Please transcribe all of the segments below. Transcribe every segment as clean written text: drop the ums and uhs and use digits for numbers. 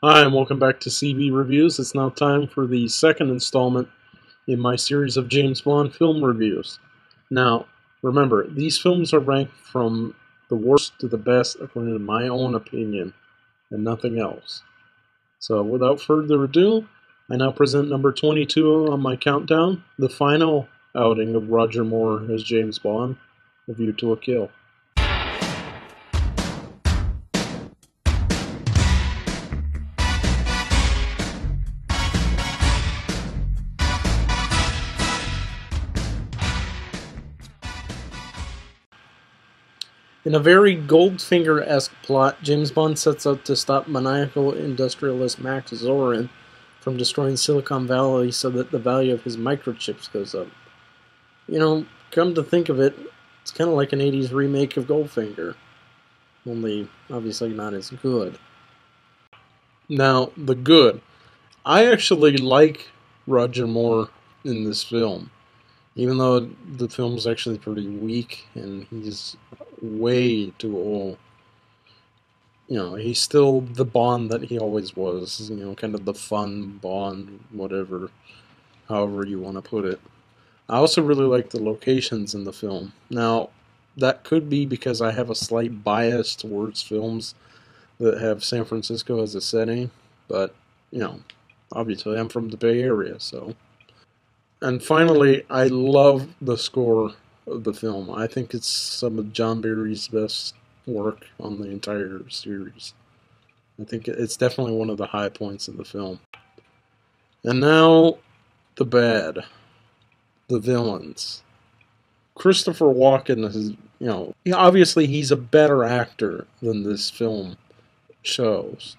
Hi, and welcome back to CB Reviews. It's now time for the second installment in my series of James Bond film reviews. Now, remember, these films are ranked from the worst to the best according to my own opinion, and nothing else. So, without further ado, I now present number 22 on my countdown, the final outing of Roger Moore as James Bond, A View to a Kill. In a very Goldfinger-esque plot, James Bond sets out to stop maniacal industrialist Max Zorin from destroying Silicon Valley so that the value of his microchips goes up. You know, come to think of it, it's kind of like an 80s remake of Goldfinger, only obviously not as good. Now, the good. I actually like Roger Moore in this film, even though the film's actually pretty weak and he's way too old. You know, he's still the Bond that he always was, you know, kind of the fun Bond, whatever, however you want to put it. I also really like the locations in the film. Now, that could be because I have a slight bias towards films that have San Francisco as a setting, but, you know, obviously I'm from the Bay Area, so. And finally, I love the score of the film. I think it's some of John Barry's best work on the entire series. I think it's definitely one of the high points of the film. And now, the bad. The villains. Christopher Walken is, you know, obviously he's a better actor than this film shows.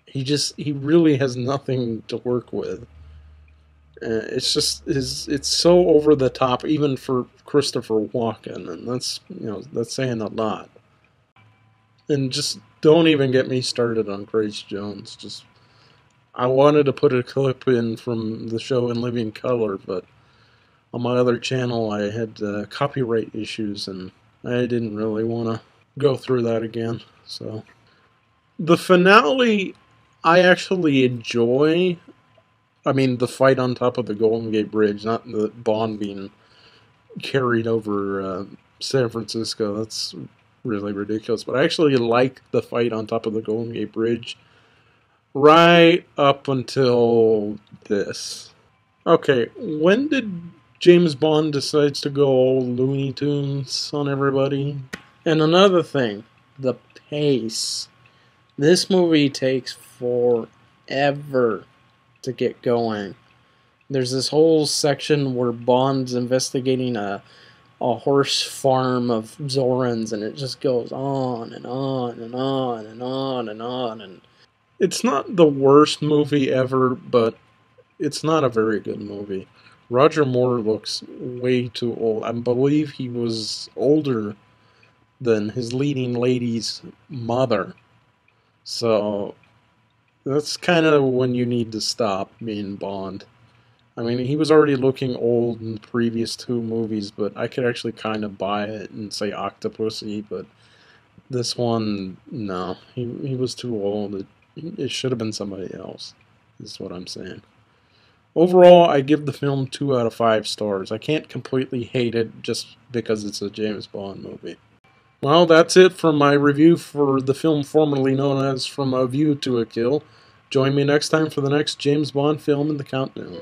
He really has nothing to work with. It's so over the top, even for Christopher Walken, and that's saying a lot. And just don't even get me started on Grace Jones. I wanted to put a clip in from the show In Living Color, but on my other channel I had copyright issues, and I didn't really want to go through that again. So the finale, I actually enjoy. I mean, the fight on top of the Golden Gate Bridge, not the Bond being carried over San Francisco. That's really ridiculous. But I actually like the fight on top of the Golden Gate Bridge right up until this. Okay, when did James Bond decide to go all Looney Tunes on everybody? And another thing, the pace. This movie takes forever to get going. There's this whole section where Bond's investigating a horse farm of Zorans, and it just goes on and on and on and on and on. And it's not the worst movie ever, but it's not a very good movie. Roger Moore looks way too old. I believe he was older than his leading lady's mother. So that's kind of when you need to stop being Bond. I mean, he was already looking old in the previous two movies, but I could actually kind of buy it and say Octopussy, but this one, no. He was too old. It should have been somebody else, is what I'm saying. Overall, I give the film 2 out of 5 stars. I can't completely hate it just because it's a James Bond movie. Well, that's it for my review for the film formerly known as From a View to a Kill. Join me next time for the next James Bond film in the countdown.